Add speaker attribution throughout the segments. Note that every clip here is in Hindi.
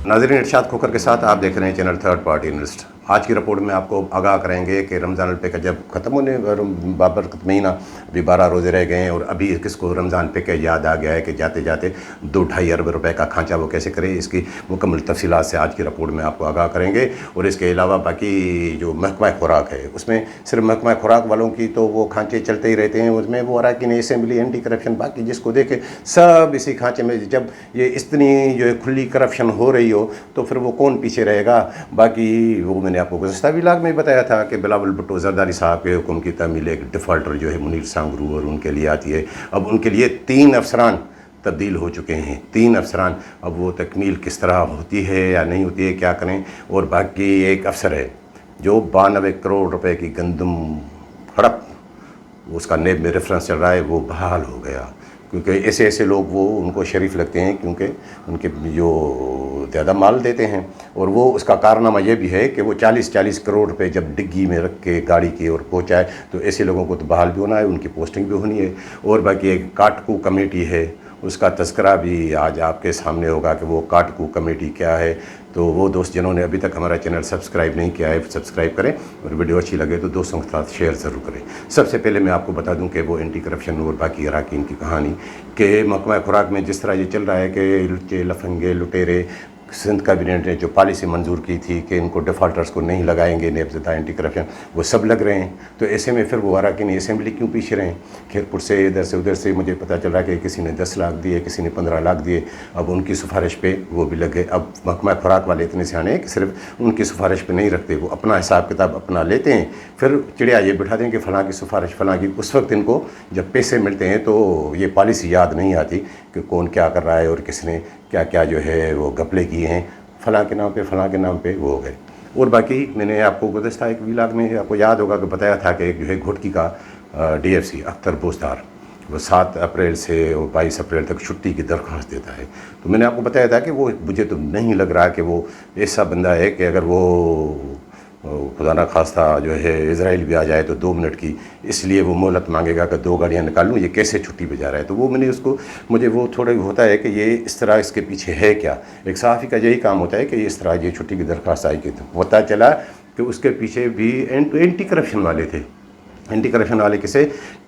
Speaker 1: नाज़रीन, इरशाद खोकर के साथ आप देख रहे हैं चैनल थर्ड पार्टी एनालिस्ट। आज की रिपोर्ट में आपको आगाह करेंगे कि रमज़ान पे का जब ख़त्म होने बाबरकत महीना, अभी 12 रोज़े रह गए हैं और अभी किसको रमज़ान पे का याद आ गया है कि जाते जाते 2-2.5 अरब रुपए का खांचा वो कैसे करे। इसकी मुकम्मल तफसीलात से आज की रिपोर्ट में आपको आगाह करेंगे। और इसके अलावा बाकी जो महकमा खुराक है, उसमें सिर्फ महकमा खुराक वालों की तो वो खांचे चलते ही रहते हैं। उसमें वो अरकान असेंबली, एंटी करप्शन, बाकी जिसको देखे सब इसी खांचे में। जब ये इतनी जो है खुली करप्शन हो रही हो तो फिर वो कौन पीछे रहेगा। बाकी वो मैंने आपको गुज़श्ता व्लॉग में बताया था कि बिलावल भुट्टो ज़रदारी साहब के हुक्म की तामील एक डिफ़ॉल्टर जो है मुनीर सांगरू और उनके लिए आती है। अब उनके लिए 3 अफसरान तब्दील हो चुके हैं, 3 अफसरान। अब वो तकमील किस तरह होती है या नहीं होती है, क्या करें। और बाकी एक अफसर है जो 92 करोड़ रुपए की गंदम हड़प, उसका नेब में रेफरेंस चल रहा है, वो बहाल हो गया। क्योंकि ऐसे ऐसे लोग वो उनको शरीफ लगते हैं क्योंकि उनके जो ज़्यादा माल देते हैं। और वो उसका कारनामा ये भी है कि वो 40-40 करोड़ रुपए जब डिग्गी में रख के गाड़ी की ओर पहुँचाए, तो ऐसे लोगों को तो बहाल भी होना है, उनकी पोस्टिंग भी होनी है। और बाकी एक काटकू कमेटी है, उसका तस्करा भी आज आपके सामने होगा कि वो काटकू कमेटी क्या है। तो वो दोस्त जिन्होंने अभी तक हमारा चैनल सब्सक्राइब नहीं किया है, सब्सक्राइब करें और वीडियो अच्छी लगे तो दोस्तों के साथ शेयर ज़रूर करें। सबसे पहले मैं आपको बता दूं कि वो एंटी करप्शन और बाकी अरकान की कहानी के महकमा खुराक में जिस तरह ये चल रहा है कि लुच्चे लफंगे लुटेरे, सिंध कैबिनेट ने जो पॉलिसी मंजूर की थी कि इनको डिफ़ॉल्टर्स को नहीं लगाएंगे नेबज़दा एंटी करप्शन, वो सब लग रहे हैं। तो ऐसे में फिर वो अरकान असेंबली क्यों पीछे रहें। खैरपुर से इधर से उधर से मुझे पता चल रहा है कि किसी ने 10 लाख दिए, किसी ने 15 लाख दिए। अब उनकी सिफारिश पे वो भी लग गए। अब महकमा खुराक वाले इतने सियाने हैं कि सिर्फ उनकी सिफारिश पे नहीं रखते, वो अपना हिसाब किताब अपना लेते हैं। फिर चिड़िया ये बिठा दें कि फ़लाँ की सिफारिश फ़लाँ की। उस वक्त इनको जब पैसे मिलते हैं तो ये पॉलिसी याद नहीं आती कि कौन क्या कर रहा है और किसने क्या क्या जो है वो घपले किए हैं। फ़लाँ के नाम पे फ़लाँ के नाम पे वो हो गए। और बाकी मैंने आपको गुज़श्ता एक व्लॉग में आपको याद होगा कि बताया था कि जो है घोटकी का DFC अख्तर बोसदार, वो 7 अप्रैल से 22 अप्रैल तक छुट्टी की दरख्वास्त देता है। तो मैंने आपको बताया था कि वो, मुझे तो नहीं लग रहा कि वो ऐसा बंदा है कि अगर वो खुदा ना खास्ता जो है इज़राइल भी आ जाए तो 2 मिनट की इसलिए वो मोहलत मांगेगा कि 2 गाड़ियाँ निकाल लूँ, ये कैसे छुट्टी पे जा रहा है। तो वो मैंने उसको, मुझे वो थोड़ा होता है कि ये इस तरह इसके पीछे है क्या। एक सहाफ़ी का यही काम होता है कि इस तरह ये छुट्टी की दरख्वास्त आई कि तो पता चला कि उसके पीछे भी एंटी करप्शन वाले थे। एंटी करप्शन वाले किसे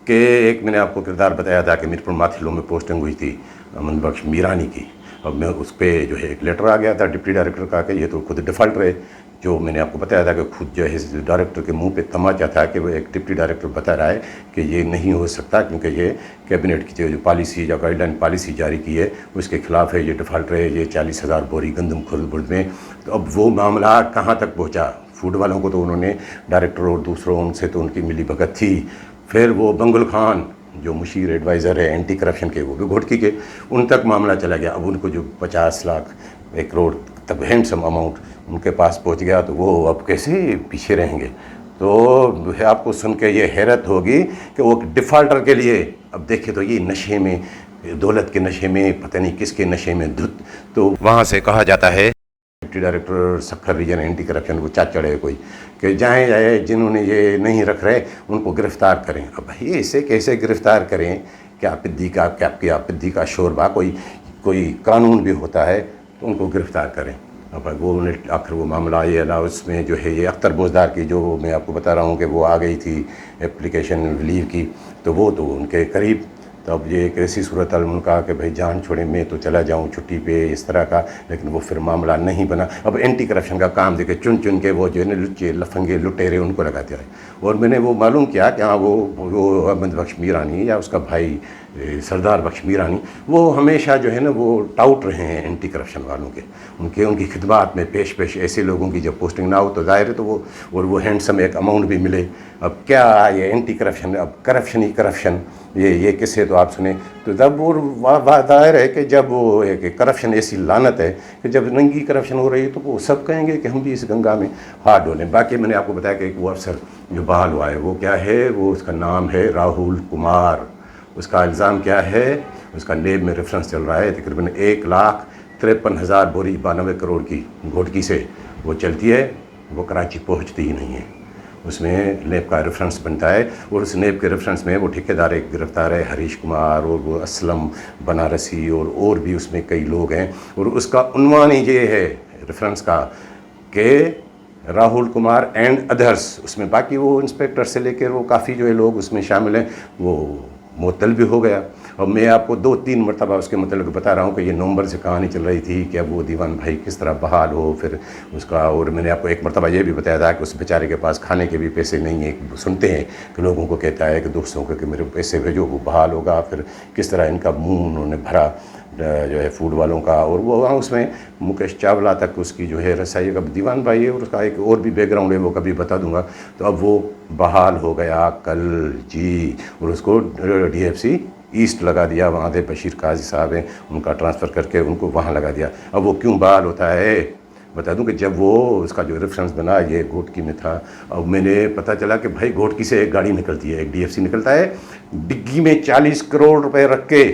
Speaker 1: कि एक मैंने आपको किरदार बताया था कि मीरपुर माथिलों में पोस्टिंग हुई थी अमन बख्श मीरानी की। अब मैं उस पर जो है एक लेटर आ गया था डिप्टी डायरेक्टर का कि ये तो खुद डिफ़ॉल्टर है। जो मैंने आपको बताया था कि खुद जो है डायरेक्टर के मुंह पे तमाचा था कि वो एक डिप्टी डायरेक्टर बता रहा है कि ये नहीं हो सकता क्योंकि ये कैबिनेट की जो पॉलिसी या गाइडलाइन पॉलिसी जारी की है उसके खिलाफ है, ये डिफ़ॉल्टर है, ये 40,000 बोरी गंदम खुर्द में। तो अब वो मामला कहाँ तक पहुँचा। फूड वालों को तो उन्होंने डायरेक्टर और दूसरों उनसे तो उनकी मिली भगत थी। फिर वो बंगुल खान जो मुशीर एडवाइज़र है एंटी करप्शन के, वो भी घोटकी के, उन तक मामला चला गया। अब उनको जो 50 लाख 1 करोड़ तक हैंडसम अमाउंट उनके पास पहुंच गया, तो वो अब कैसे पीछे रहेंगे। तो आपको सुन के ये हैरत होगी कि वो डिफ़ॉल्टर के लिए, अब देखे तो ये नशे में, दौलत के नशे में, पता नहीं किसके नशे में धुत। तो वहाँ से कहा जाता है deputy director Sukkur region anti corruption को चाचड़ है कोई कि जाए जाए जिन्होंने ये नहीं रख रहे उनको गिरफ़्तार करें। अब भाई इसे कैसे गिरफ़्तार करें। क्या पिद्दी का क्या पिद्दी का शोरबा, कोई कानून भी होता है तो उनको गिरफ़्तार करें। अब वो आखिर वो मामला ये अला उसमें जो है ये अख्तर बोसदार की, जो मैं आपको बता रहा हूँ कि वो आ गई थी एप्लीकेशन लीव की, तो वो तो उनके करीब। तो अब ये एक ऐसी सूरत उन्होंने कहा कि भाई जान छोड़े मैं तो चला जाऊँ छुट्टी पे, इस तरह का। लेकिन वो फिर मामला नहीं बना। अब एंटी करप्शन का काम देखे चुन चुन के वो जो है ना लुच्चे लफंगे लुटेरे उनको लगाते रहे। और मैंने वो मालूम किया कि हाँ वो अहमद बख्श मीरानी या उसका भाई सरदार बख्श मीरानी, वो हमेशा जो है ना वो टाउट रहे हैं एंटी करप्शन वालों के। उनकी खिदमत में पेश ऐसे लोगों की जब पोस्टिंग ना हो तो ज़ाहिर है तो वो हैंडसम एक अमाउंट भी मिले। अब क्या ये एंटी करप्शन, अब करप्शन ही करप्शन, ये किस्से तो आप सुने। तो जब वो ज़ाहिर है कि जब वो एक करप्शन ऐसी लानत है कि जब नंगी करप्शन हो रही है तो वो सब कहेंगे कि हम भी इस गंगा में हाथ डोलें। बाकी मैंने आपको बताया कि एक वो अफसर जो बहाल हुआ है वो क्या है, वो उसका नाम है राहुल कुमार। उसका इल्ज़ाम क्या है, उसका नेब में रेफरेंस चल रहा है तकरीबन 1,53,000 बोरी 92 करोड़ की घोटकी से वो चलती है, वो कराची पहुंचती ही नहीं है। उसमें नेब का रेफरेंस बनता है और उस नेब के रेफरेंस में वो ठेकेदार एक गिरफ्तार है हरीश कुमार और वो असलम बनारसी और भी उसमें कई लोग हैं। और उसका उन्वान ही ये है रेफरेंस का कि राहुल कुमार एंड अदर्स, उसमें बाकी वो इंस्पेक्टर से लेकर वो काफ़ी जो है लोग उसमें शामिल हैं, वो मुअत्तल भी हो गया। और मैं आपको 2-3 मरतबा उसके मतलब बता रहा हूँ कि ये नवंबर से कहानी चल रही थी कि अब वो दीवान भाई किस तरह बहाल हो फिर उसका। और मैंने आपको एक मरतबा ये भी बताया था कि उस बेचारे के पास खाने के भी पैसे नहीं हैं। सुनते हैं कि लोगों को कहता है कि दोस्तों को कि मेरे पैसे भेजो, वो बहाल होगा। फिर किस तरह इनका मुंह उन्होंने भरा जो है फूड वालों का, और वो वहाँ उसमें मुकेश चावला तक उसकी जो है रसाई का दीवान भाई है, और उसका एक और भी बैकग्राउंड है, वो कभी बता दूंगा। तो अब वो बहाल हो गया कल जी, और उसको DFC ईस्ट लगा दिया। वहाँ थे बशीर काजी साहब हैं, उनका ट्रांसफ़र करके उनको वहाँ लगा दिया। अब वो क्यों बहाल होता है बता दूं कि जब वो उसका जो रेफरेंस बना ये घोटकी में था, अब मैंने पता चला कि भाई घोटकी से एक गाड़ी निकलती है, एक DFC निकलता है, डिग्गी में 40 करोड़ रुपए रख के।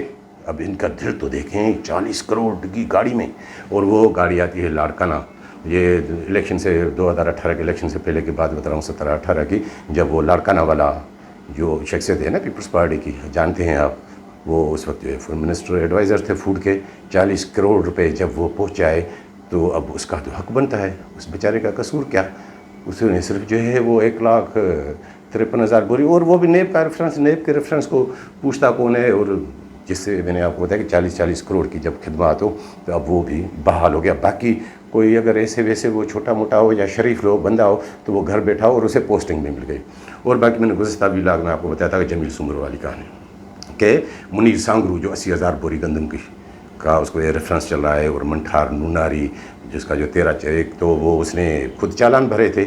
Speaker 1: अब इनका दिल तो देखें, 40 करोड़ की गाड़ी में, और वो गाड़ी आती है लाड़काना। ये इलेक्शन से 2018 के इलेक्शन से पहले की बात बता रहा हूँ, 17-18 की, जब वो लाड़काना वाला जो शख्सियत है ना पीपल्स पार्टी की, जानते हैं आप, वो उस वक्त जो है फूड मिनिस्टर एडवाइज़र थे फूड के। 40 करोड़ रुपए जब वो पहुँच जाए तो अब उसका तो हक बनता है। उस बेचारे का कसूर क्या, उसने सिर्फ जो है वो 1,53,000 बोरी, और वो भी नेब का रेफरेंस, नेब के रेफरेंस को पूछता कौन है। और जिससे मैंने आपको बताया कि 40-40 करोड़ की जब खिदमत हो तो अब वो भी बहाल हो गया। बाकी कोई अगर ऐसे वैसे वो छोटा मोटा हो या शरीफ लोग बंदा हो तो वो घर बैठा हो और उसे पोस्टिंग भी मिल गई। और बाकी मैंने गुज़श्ता व्लॉग में आपको बताया था कि जमील सुमर वाली कहानी के मुनीर सांगरू जो 80,000 बोरी गंदम की का उसको ये रेफरेंस चल रहा है, और मंठार नूनारी जिसका जो 13 एक तो वो उसने खुद चालान भरे थे,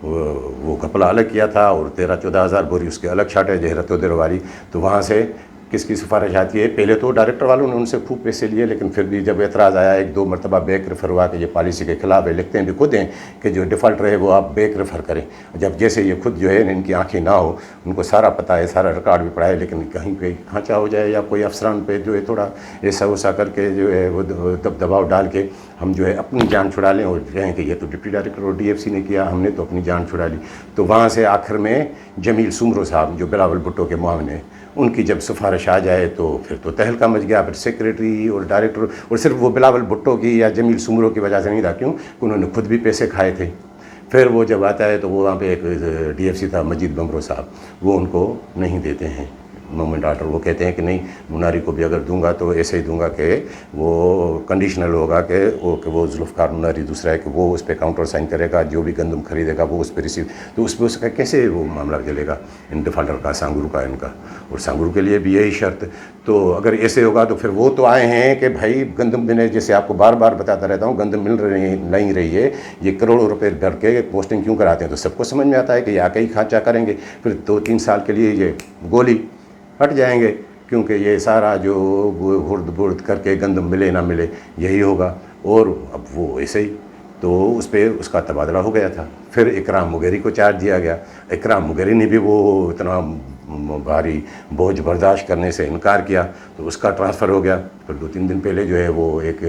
Speaker 1: वो घपला अलग किया था, और 13-14 हज़ार बोरी उसके अलग छाटे जहरतोदर वाली। तो वहाँ से किसकी सिफारिश आती है, पहले तो डायरेक्टर वालों ने उनसे खूब पैसे लिए, लेकिन फिर भी जब एतराज़ आया 1-2 मरतबा बैक रेफ़र हुआ कि ये पॉलिसी के खिलाफ है, लिखते हैं भी खुद हैं कि जो डिफ़ॉल्ट रहे वो आप बैक रेफ़र करें। जब जैसे ये खुद जो है इनकी आंखें ना हो, उनको सारा पता है, सारा रिकॉर्ड भी पड़ा है, लेकिन कहीं पे खांचा हो जाए या कोई अफसरान पे जो है थोड़ा ऐसा वैसा करके जो है वो दबाव डाल के हम जो है अपनी जान छुड़ा लें और कहें कि ये तो डिप्टी डायरेक्टर और DFC ने किया, हमने तो अपनी जान छुड़ा ली। तो वहाँ से आखिर में जमील सुमरो साहब जो बिलावल भुट्टो के मुआविन हैं, उनकी जब सिफारिश आ जाए तो फिर तो तहलका मच गया। फिर सेक्रेटरी और डायरेक्टर, और सिर्फ वो बिलावल भुट्टो की या जमील सुमरो की वजह से नहीं था, क्यों कि उन्होंने खुद भी पैसे खाए थे। फिर वो जब आता है तो वो वहाँ पे एक DFC था मजीद बमरो साहब, वो उनको नहीं देते हैं मोमेंट आर्डर। वो कहते हैं कि नहीं, मुनारी को भी अगर दूंगा तो ऐसे ही दूंगा कि वो कंडीशनल होगा कि वो जुल्फ़कार मुनारी दूसरा है कि वो उस पर काउंटर साइन करेगा, जो भी गंदम खरीदेगा वो उस पर रिसीव, तो उस पर उसका कैसे वो मामला चलेगा इन डिफ़ॉल्टर का, सांगुरू का इनका। और सांगुरू के लिए भी यही शर्त। तो अगर ऐसे होगा तो फिर वो तो आए हैं कि भाई गंदम मैंने जैसे आपको बार बार बताता रहता हूँ, गंदम मिल रही नहीं रही है, ये करोड़ों रुपए भर के पोस्टिंग क्यों कराते हैं। तो सबको समझ में आता है कि आके ही खांचा करेंगे, फिर 2-3 साल के लिए ये गोली हट जाएंगे, क्योंकि ये सारा जो हुर्द बुर्द करके गंदम मिले ना मिले यही होगा। और अब वो ऐसे ही तो उस पर उसका तबादला हो गया था। फिर इकराम मुगेरी को चार्ज दिया गया। इकराम मुगेरी ने भी वो इतना भारी बोझ बर्दाश्त करने से इनकार किया, तो उसका ट्रांसफ़र हो गया। फिर 2-3 दिन पहले जो है वो एक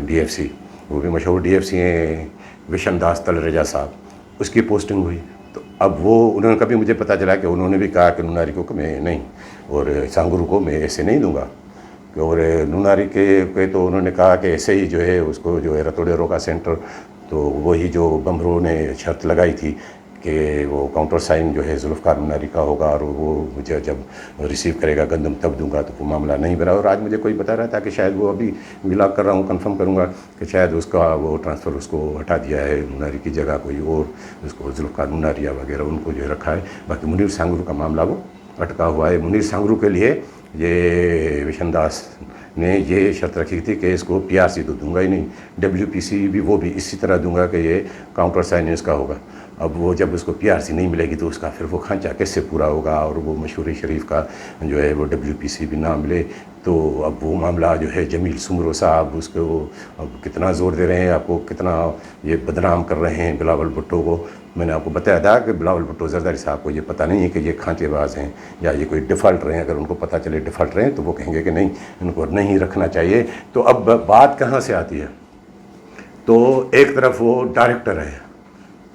Speaker 1: DFC, वो भी मशहूर DFC हैं विशन दास तलरेजा साहब, उसकी पोस्टिंग हुई। तो अब वो उन्होंने कभी मुझे पता चला कि उन्होंने भी कहा कि नूनारी को मैं नहीं, और सांगुरू को मैं ऐसे नहीं दूंगा। और नूनारी के तो उन्होंने कहा कि ऐसे ही जो है उसको जो है रतोड़ेरो का सेंटर, तो वही जो बमरो ने शर्त लगाई थी कि वो काउंटर साइन जो है जुल्फ़कार मुनारी का होगा, और वो मुझे जब रिसीव करेगा गंदम तब दूंगा, तो वो मामला नहीं बना। और आज मुझे कोई बता रहा था कि शायद वो अभी व्लॉग कर रहा हूँ, कंफर्म करूँगा कि शायद उसका वो ट्रांसफ़र उसको हटा दिया है, मुनारी की जगह कोई और उसको जुल्फ़कार मुनारिया वगैरह उनको जो रखा है। बाकी मुनीर सांगरू का मामला वो अटका हुआ है। मुनीर सांगरू के लिए ये विशन दास ने ये शर्त रखी थी कि इसको PRC तो दूंगा ही नहीं, WPC भी वो भी इसी तरह दूंगा कि ये काउंटर साइन इसका होगा। अब वो जब उसको PRC नहीं मिलेगी तो उसका फिर वो खांचा कैसे पूरा होगा, और वो मशहूर शरीफ का जो है वो WPC भी ना मिले, तो अब वो मामला जो है जमील सुमरो साहब उसको अब कितना ज़ोर दे रहे हैं, आपको कितना ये बदनाम कर रहे हैं बिलावल भुट्टो को। मैंने आपको बताया था कि बिलावल भुट्टो जरदारी साहब को ये पता नहीं है कि ये खांचेबाज हैं या ये कोई डिफ़ॉल्ट रहे हैं। अगर उनको पता चले डिफ़ॉल्ट रहे हैं तो वो कहेंगे कि नहीं, इनको नहीं रखना चाहिए। तो अब बात कहाँ से आती है, तो एक तरफ वो डायरेक्टर है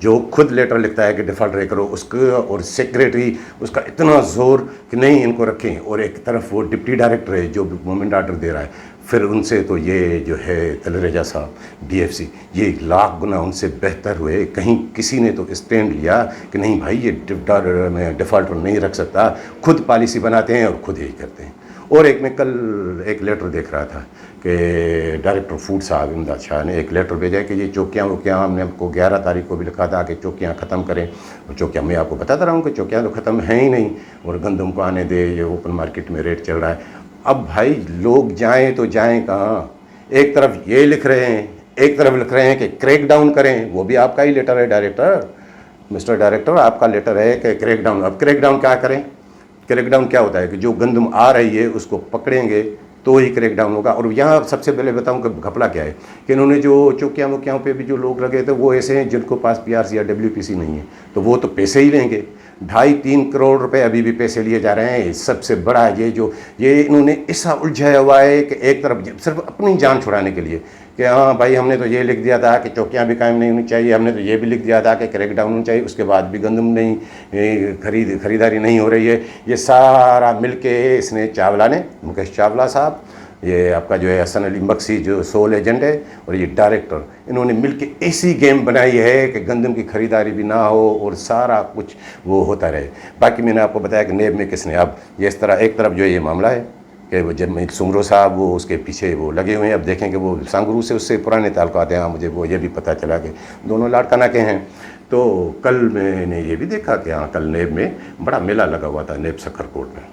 Speaker 1: जो खुद लेटर लिखता है कि डिफ़ॉल्ट रे करो, उसको और सेक्रेटरी उसका इतना ज़ोर कि नहीं इनको रखें, और एक तरफ वो डिप्टी डायरेक्टर है जो मूवमेंट आर्डर दे रहा है, फिर उनसे तो ये जो है तलरेजा साहब DFC ये लाख गुना उनसे बेहतर हुए। कहीं किसी ने तो स्टैंड लिया कि नहीं भाई ये मैं डिफ़ॉल्टर नहीं रख सकता, खुद पॉलिसी बनाते हैं और खुद यही करते हैं। और एक मैं कल एक लेटर देख रहा था कि डायरेक्टर फूड साहब इमदाद शाह ने एक लेटर भेजा कि ये चौकियाँ वोकियाँ, हमने आपको 11 तारीख को भी लिखा था कि चौकियाँ ख़त्म करें, और चौकियाँ मैं आपको बताता रहा हूँ कि चौकियाँ तो ख़त्म हैं ही नहीं, और गंदम को आने दे, ये ओपन मार्केट में रेट चल रहा है। अब भाई लोग जाएँ तो जाएँ कहाँ? एक तरफ ये लिख रहे हैं, एक तरफ लिख रहे हैं कि क्रैक डाउन करें, वो भी आपका ही लेटर है डायरेक्टर, मिस्टर डायरेक्टर आपका लेटर है कि क्रैक डाउन। अब क्रैक डाउन क्या करें? क्रैकडाउन क्या होता है कि जो गंदम आ रही है उसको पकड़ेंगे तो ही क्रैकडाउन होगा। और यहाँ सबसे पहले बताऊँ कि घपला क्या है कि इन्होंने जो चौकियाँ वोकियाँ पे भी जो लोग लगे थे वो ऐसे हैं जिनको पास PRC या WPC नहीं है, तो वो तो पैसे ही लेंगे। 2.5-3 करोड़ रुपए अभी भी पैसे लिए जा रहे हैं। सबसे बड़ा ये इन्होंने ऐसा उलझाया हुआ है कि एक तरफ सिर्फ अपनी जान छुड़ाने के लिए कि हाँ भाई हमने तो ये लिख दिया था कि चौकियाँ भी कायम नहीं होनी चाहिए, हमने तो ये भी लिख दिया था कि क्रैकडाउन होनी चाहिए, उसके बाद भी गंदम नहीं खरीदारी नहीं हो रही है। ये सारा मिलके इसने चावला ने, मुकेश चावला साहब, ये आपका जो है हसन अली मक्सी जो सोल एजेंट है, और ये डायरेक्टर, इन्होंने मिलके ऐसी गेम बनाई है कि गंदम की ख़रीदारी भी ना हो और सारा कुछ वो होता रहे। बाकी मैंने आपको बताया कि नेब में किसने, अब ये इस तरह एक तरफ जो ये मामला है कि वो जब सुमरो साहब वो उसके पीछे वो लगे हुए हैं। अब देखेंगे वो सांगरू से उससे पुराने ताल्लुकात हैं, मुझे वो ये भी पता चला कि दोनों लाड़काना के हैं। तो कल मैंने ये भी देखा कि हाँ कल नेब में बड़ा मेला लगा हुआ था, नेब सक्खरकोट में,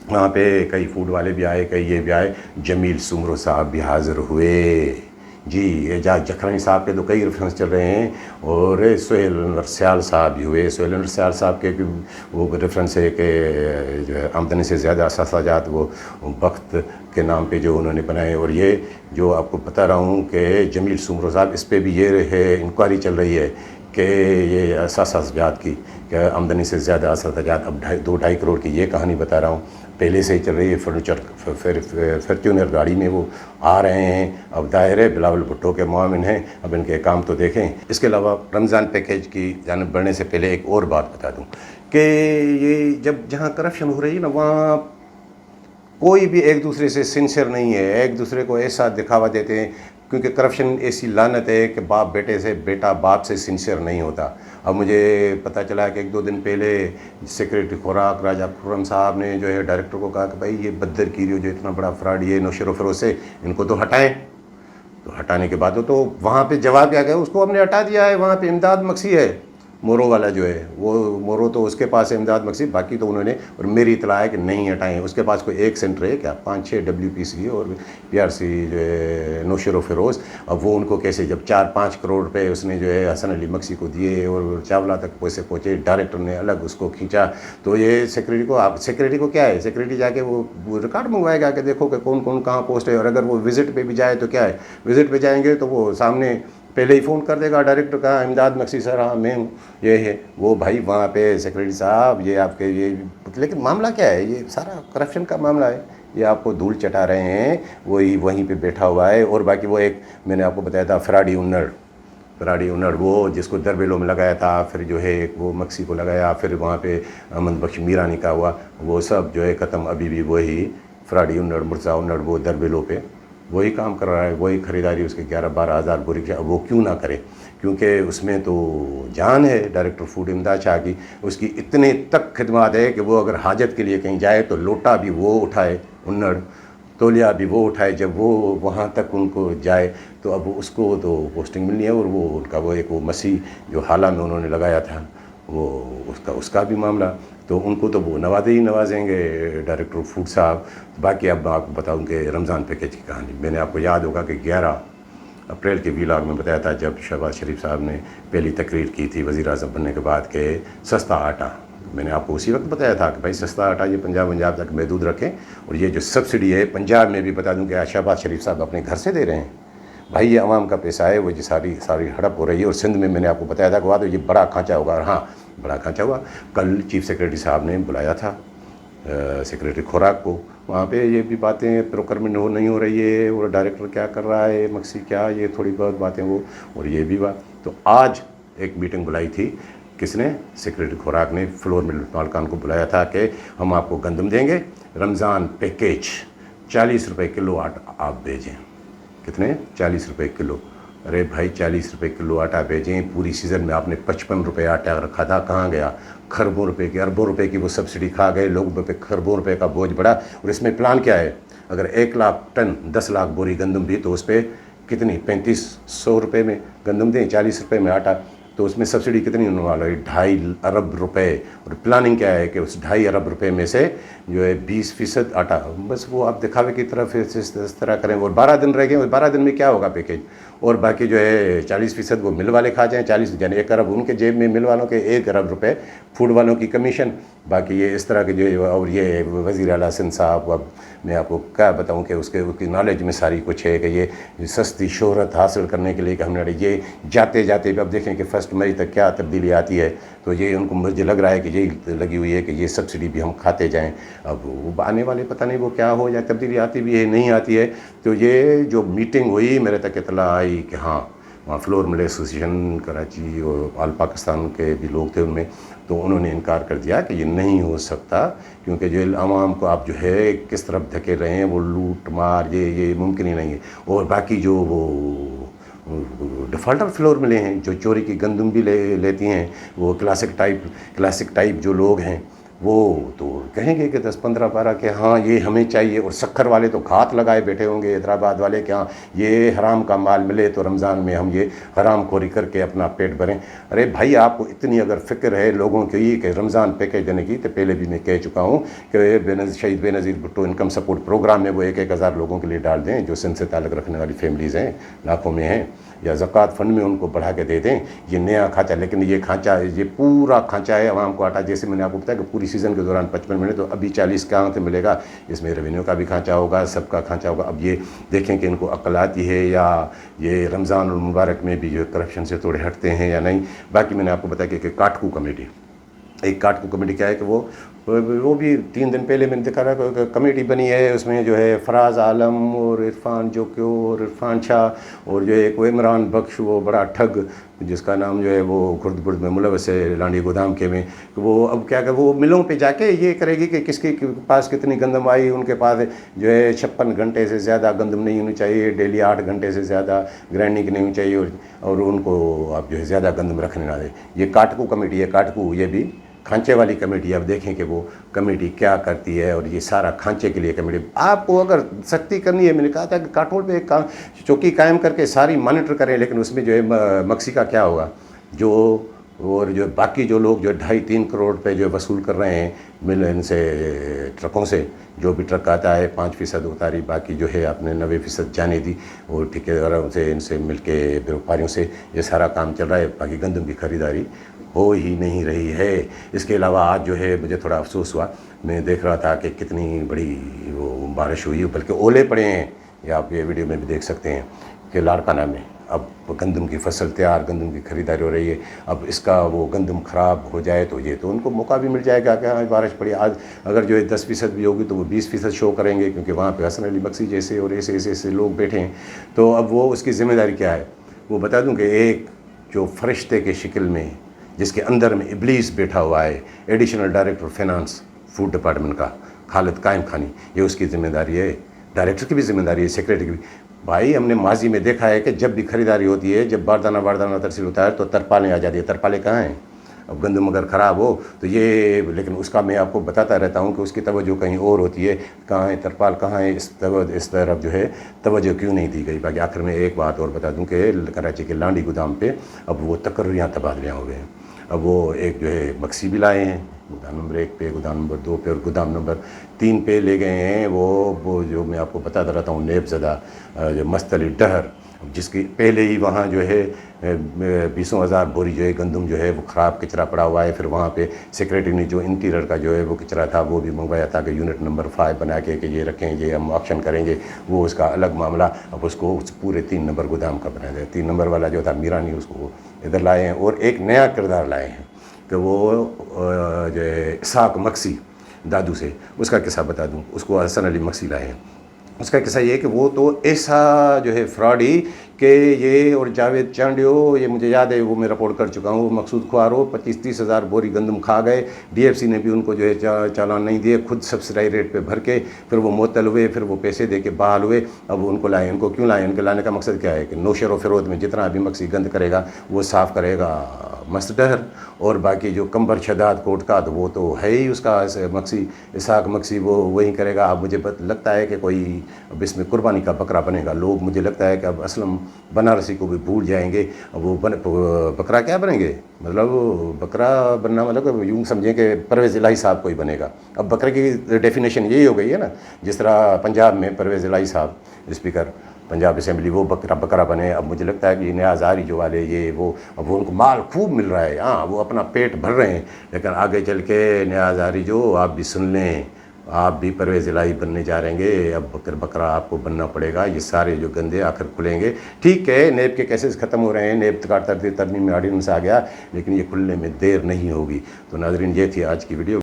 Speaker 1: वहाँ पे कई फूड वाले भी आए, कई ये भी आए, जमील सुमरो साहब भी हाज़िर हुए जी, एजाज जखरानी साहब के तो कई रेफरेंस चल रहे हैं, और सोहेल नरसियाल साहब भी हुए। सोहेल नरसियाल साहब के वो रेफरेंस है कि जो है आमदनी से ज़्यादा असासाजात वो वक्त के नाम पे जो उन्होंने बनाए। और ये जो आपको बता रहा हूँ कि जमील सुमरो साहब, इस पर भी ये है इंक्वायरी चल रही है कि ये असासाजात की आमदनी से ज़्यादा असासाजात अब 2-2.5 करोड़ की ये कहानी बता रहा हूँ, पहले से ही चल रही है। फर्नीचर फॉर्च्यूनर गाड़ी में वो आ रहे हैं। अब दाहिर है बिलावल भुट्टो के मुआविन हैं, अब इनके काम तो देखें। इसके अलावा रमज़ान पैकेज की जानिब बढ़ने से पहले एक और बात बता दूं कि ये जब जहाँ करप्शन हो रही है ना, वहाँ कोई भी एक दूसरे से सिंसियर नहीं है, एक दूसरे को ऐसा दिखावा देते हैं, क्योंकि करप्शन ऐसी लानत है कि बाप बेटे से, बेटा बाप से सिंसियर नहीं होता। अब मुझे पता चला कि 1-2 दिन पहले सेक्रेटरी खुराक राजा खुर्रम साहब ने जो है डायरेक्टर को कहा कि भाई ये बद्दर कीरियो जो इतना बड़ा फ्रॉड, ये नौशर फरोज से इनको तो हटाएं। तो हटाने के बाद तो वहाँ पे जवाब क्या गया, उसको हमने हटा दिया है, वहाँ पे इमदाद मक्सी है मोरो वाला जो है, वो मोरो तो उसके पास है इमदाद मक्सी, बाकी तो उन्होंने, और मेरी इतला है कि नहीं हटाएं। उसके पास कोई एक सेंटर है क्या, 5-6 WPC और PRC जो है नौशर फिरोज़। अब वो उनको कैसे, जब 4-5 करोड़ रुपए उसने जो है हसन अली मक्सी को दिए और चावला तक पैसे पहुँचे, डायरेक्टर ने अलग उसको खींचा, तो ये सेक्रेटरी को क्या है, सेक्रेटरी जाके वो रिकॉर्ड मंगवाएगा कि देखो कि कौन कौन कहाँ पोस्ट है। और अगर वो विज़िट पे भी जाए तो क्या है, विज़िट पे जाएंगे तो वो सामने पहले ही फ़ोन कर देगा डायरेक्टर का, इमदाद मक्सी सर हाँ मैं हूँ, ये है वो, भाई वहाँ पे सेक्रेटरी साहब ये आपके ये। लेकिन मामला क्या है, ये सारा करप्शन का मामला है, ये आपको धूल चटा रहे हैं, वही वहीं पे बैठा हुआ है। और बाकी वो एक मैंने आपको बताया था फराडी उन्नड़ वो जिसको दरबेलों में लगाया था, फिर जो है वो मक्सी को लगाया, फिर वहाँ पे अहमद बख्श मीरानी का हुआ, वो सब जो है ख़त्म। अभी भी वही फराडी उन्नड़, मुर्जा उन्नड़ वो दरबेलों पे वही काम कर रहा है, वही ख़रीदारी उसके 11-12 हज़ार बोरी की। वो क्यों ना करे, क्योंकि उसमें तो जान है डायरेक्टर फूड इमदाद शाह की, उसकी इतने तक खिदमत है कि वो अगर हाजत के लिए कहीं जाए तो लोटा भी वो उठाए उन्नड़, तौलिया भी वो उठाए, जब वो वहाँ तक उनको जाए तो अब उसको तो पोस्टिंग मिलनी है। और वो उनका वो एक वो मसीह जो हाला में उन्होंने लगाया था, वो उसका भी मामला, तो उनको तो वो नवाजेंगे डायरेक्टर फूड साहब। बाकी अब आपको बताऊँ कि रमज़ान पैकेज की कहानी, मैंने आपको याद होगा कि 11 अप्रैल के व्लॉग में बताया था, जब शहबाज शरीफ साहब ने पहली तकरीर की थी वज़ीर आज़म बनने के बाद के सस्ता आटा, मैंने आपको उसी वक्त बताया था कि भाई सस्ता आटा ये पंजाब तक महदूद रखें। और ये जो सब्सिडी है पंजाब में भी बता दूं कि शहबाज शरीफ साहब अपने घर से दे रहे हैं। भाई ये आवाम का पैसा है, वो जो सारी हड़प हो रही है। और सिंध में मैंने आपको बताया था कि तो ये बड़ा खांचा होगा, और हाँ बड़ा खांचा हुआ। कल चीफ सेक्रेटरी साहब ने बुलाया था सेक्रेटरी खुराक को, वहाँ पे ये भी बातें प्रोक्योरमेंट नहीं हो रही है, और डायरेक्टर क्या कर रहा है, मक्सी क्या, ये थोड़ी बहुत बातें वो, और ये भी बात। तो आज एक मीटिंग बुलाई थी, किसने? सेक्रेटरी खुराक ने फ्लोर मिल मालकान को बुलाया था कि हम आपको गंदम देंगे, रमज़ान पैकेज 40 रुपये किलो आटा आप भेजें। कितने? 40 रुपये किलो। अरे भाई 40 रुपये किलो आटा भेजें, पूरी सीज़न में आपने 55 रुपये आटा रखा था, कहाँ गया? खरबों रुपए की, अरबों रुपए की वो सब्सिडी खा गए, लोगों पे खरबों रुपए का बोझ बढ़ा। और इसमें प्लान क्या है? अगर 1 लाख टन 10 लाख बोरी गंदम भी, तो उस पर कितनी 3500 रुपये में गंदम दें, 40 रुपये में आटा, तो उसमें सब्सिडी कितनी होने वाला है? 2.5 अरब रुपए। और प्लानिंग क्या है कि उस 2.5 अरब रुपए में से जो है 20% आटा, बस वो आप दिखावे की तरफ इस तरह करें। और 12 दिन रह गए, और 12 दिन में क्या होगा पैकेज? और बाकी जो है 40% वो मिल वाले खा जाएँ, 40 यानी 1 अरब उनके जेब में, मिल वालों के 1 अरब रुपए, फूड वालों की कमीशन। बाकी ये इस तरह के जो, और ये वज़ीर आला सिंध साहब, अब मैं आपको क्या बताऊं कि उसकी नॉलेज में सारी कुछ है कि ये सस्ती शोहरत हासिल करने के लिए कि हमने ये जाते जाते अब देखें कि 1 मई तक क्या तब्दीली आती है। तो ये उनको, मुझे लग रहा है कि यही लगी हुई है कि ये सब्सिडी भी हम खाते जाएं। अब वो आने वाले पता नहीं वो क्या हो जाए, तब्दीली आती भी है नहीं आती है। तो ये जो मीटिंग हुई, मेरे तक इतला आई कि हाँ, वहाँ फ्लोर मिल एसोसिएशन कराची और आल पाकिस्तान के भी लोग थे उनमें, तो उन्होंने इनकार कर दिया कि ये नहीं हो सकता, क्योंकि जो आवाम को आप जो है किस तरफ धके रहे हैं, वो लूट मार, ये मुमकिन ही नहीं है। और बाकी जो वो डिफ़ॉल्टर फ्लोर मिले हैं, जो चोरी की गंदम भी लेती हैं, वो क्लासिक टाइप जो लोग हैं, वो तो कहेंगे कि 10, 15, 12 के हाँ ये हमें चाहिए। और शक्कर वाले तो घात लगाए बैठे होंगे, हैदराबाद वाले कि हाँ ये हराम का माल मिले तो रमज़ान में हम ये हराम खोरी करके अपना पेट भरें। अरे भाई, आपको इतनी अगर फ़िक्र है लोगों की कि रमज़ान पैकेज देने की, तो पहले भी मैं कह चुका हूँ कि Shaheed Benazir Bhutto Income Support Programme में वो 1-1 हज़ार लोगों के लिए डाल दें जो सिंध से ताल्लुक़ रखने वाली फैमिलीज़ हैं, लाखों में हैं, या ज़कात फ़ंड में उनको बढ़ा के दे दें। ये नया खांचा, लेकिन ये खांचा, ये पूरा खांचा है आवाम को आटा, जैसे मैंने आपको बताया कि पूरी सीज़न के दौरान 55 मिनट, तो अभी 40 कहाँ से मिलेगा? इसमें रेवेन्यू का भी खांचा होगा, सबका खांचा होगा। अब ये देखें कि इनको अक्ल आती है या ये रमज़ान और मुबारक में भी जो करप्शन से थोड़े हटते हैं या नहीं। बाकी मैंने आपको बताया कि काटकू कमेटी, एक काटकू कमेटी क्या है कि वो भी 3 दिन पहले मैंने देखा रहा कमेटी बनी है। उसमें जो है फराज आलम और इरफान जोक्यो और इरफान शाह और जो एक वो इमरान बख्श, वो बड़ा ठग जिसका नाम जो है वो खुर्द में मुलवस है लांडी गोदाम के में, वो अब क्या कर, वो मिलों पे जाके ये करेगी कि किसके पास कितनी गंदम आई। उनके पास जो है 56 घंटे से ज़्यादा गंदम नहीं होनी चाहिए, डेली 8 घंटे से ज़्यादा ग्राइंडिंग नहीं होनी चाहिए, और उनको आप जो है ज़्यादा गंदम रखने ना दे। ये काटकू कमेटी है, काटकू, ये भी खांचे वाली कमेटी। अब देखें कि वो कमेटी क्या करती है। और ये सारा खांचे के लिए कमेटी। आपको अगर सख्ती करनी है, मैंने कहा था कि काठोड़ पे एक चौकी कायम करके सारी मॉनिटर करें, लेकिन उसमें जो है मक्सी का क्या होगा? जो और जो बाकी जो लोग जो 2.5-3 करोड़ पे जो वसूल कर रहे हैं मिल इनसे, ट्रकों से, जो भी ट्रक आता है 5% उतारी, बाकी जो है आपने 90% जाने दी, और ठेकेदारों से इनसे मिल के व्यापारियों से ये सारा काम चल रहा है। बाकी गंदम की खरीदारी हो ही नहीं रही है। इसके अलावा आज जो है मुझे थोड़ा अफसोस हुआ, मैं देख रहा था कि कितनी बड़ी वो बारिश हुई, बल्कि ओले पड़े हैं, या आप ये वीडियो में भी देख सकते हैं कि लाड़काना में अब गंदम की फसल तैयार, गंदम की खरीदारी हो रही है। अब इसका वो गंदम ख़राब हो जाए तो ये तो उनको मौका भी मिल जाएगा कि हाँ बारिश पड़ी। आज अगर जो है 10% भी होगी तो वो 20% शो करेंगे, क्योंकि वहाँ पे हसन अली मक्सी जैसे और ऐसे लोग बैठे हैं। तो अब वो उसकी ज़िम्मेदारी क्या है? वो बता दूँ कि एक जो फरिश्ते के शिकल में, जिसके अंदर में इब्लीस बैठा हुआ है, additional director finance food department का खालिद कायम खानी, ये उसकी ज़िम्मेदारी है। डायरेक्टर की भी ज़िम्मेदारी है, सेक्रेटरी की भी। भाई हमने माजी में देखा है कि जब भी खरीदारी होती है, जब बारदाना तरसील होता है तो तरपालें आ जाती है। तरपालें कहाँ हैं? अब गंदम अगर ख़राब हो तो ये, लेकिन उसका मैं आपको बताता रहता हूँ कि उसकी तवज्जो कहीं और होती है। कहाँ है तरपाल, कहाँ है? इस तरफ जो है तवज्जो क्यों नहीं दी गई? बाकी आखिर में एक बात और बता दूँ कि कराची के लांडी गोदाम पे अब वो तकर्रियाँ तबादलियाँ हो गए हैं। अब वो एक जो है मक्सी भी लाए हैं, गोदाम नंबर 1 पे, गोदाम नंबर 2 पे और गोदाम नंबर 3 पे ले गए हैं। वो जो मैं आपको बताता रहता हूँ, नेबज़दा जो मस्तली डहर, जिसकी पहले ही वहाँ जो है 20,000 बोरी जो है गंदम जो है वो ख़राब कचरा पड़ा हुआ है। फिर वहाँ पे सेक्रेटरी ने जो इंटीरियर का जो है वो कचरा था वो भी मंगवाया था कि यूनिट नंबर 5 बना के कि ये रखें, ये हम ऑक्शन करेंगे, वो उसका अलग मामला। अब उसको उस पूरे 3 नंबर गोदाम का बनाया जाए। 3 नंबर वाला जो था मीरानी, उसको इधर लाए हैं। और एक नया किरदार लाए हैं कि वो जो है इसाक मक्सी दादू से, उसका किस्सा बता दूँ, उसको हसन अली मक्सी लाए हैं। उसका किस्सा ये है कि वो तो ऐसा जो है फ्रॉडी कि ये और जावेद चांडियो, ये मुझे याद है, वो मैं रिपोर्ट कर चुका हूँ, मकसूद ख्वारो 25-30 हज़ार बोरी गंदम खा गए। डीएफसी ने भी उनको जो है चालान नहीं दिए, खुद सब्सिडाई रेट पे भर के फिर वो मुअत्तल हुए, फिर वो पैसे दे के बहाल हुए। अब उनको लाए, उनको क्यों लाए? उनके लाने का मकसद क्या है कि नौशर व फ़िरोज़ में जितना भी मक्सी गंद करेगा वो साफ़ करेगा मस्टडर, और बाकी जो कंबर शदाद कोट का तो वो तो है ही उसका मक्सी, इसाक मक्सी, वो वही करेगा। अब मुझे लगता है कि कोई अब इसमें कुर्बानी का बकरा बनेगा। लोग, मुझे लगता है कि अब असलम बनारसी को भी भूल जाएंगे। अब वो बकरा क्या बनेंगे, मतलब बकरा बनना मतलब यूँ समझें कि परवेज़ इलाही साहब कोई बनेगा। अब बकरे की डेफिनेशन यही हो गई है ना, जिस तरह पंजाब में परवेज़ इलाही साहब स्पीकर पंजाब असेंबली, वो बकरा बने। अब मुझे लगता है कि न्याज़ आरी जो वाले ये वो, अब वो उनको माल खूब मिल रहा है, हाँ वो अपना पेट भर रहे हैं, लेकिन आगे चल के न्याज़ आरी जो, आप भी सुन लें, आप भी परवेज़ इलाही बनने जा रहेंगे। अब बकरा आपको बनना पड़ेगा। ये सारे जो गंदे आखिर खुलेंगे। ठीक है, नेब के केसेस ख़त्म हो रहे हैं, नेब का तरमीम में ऑर्डिनेंस आ गया, लेकिन ये खुलने में देर नहीं होगी। तो नाज़रीन, ये थी आज की वीडियो।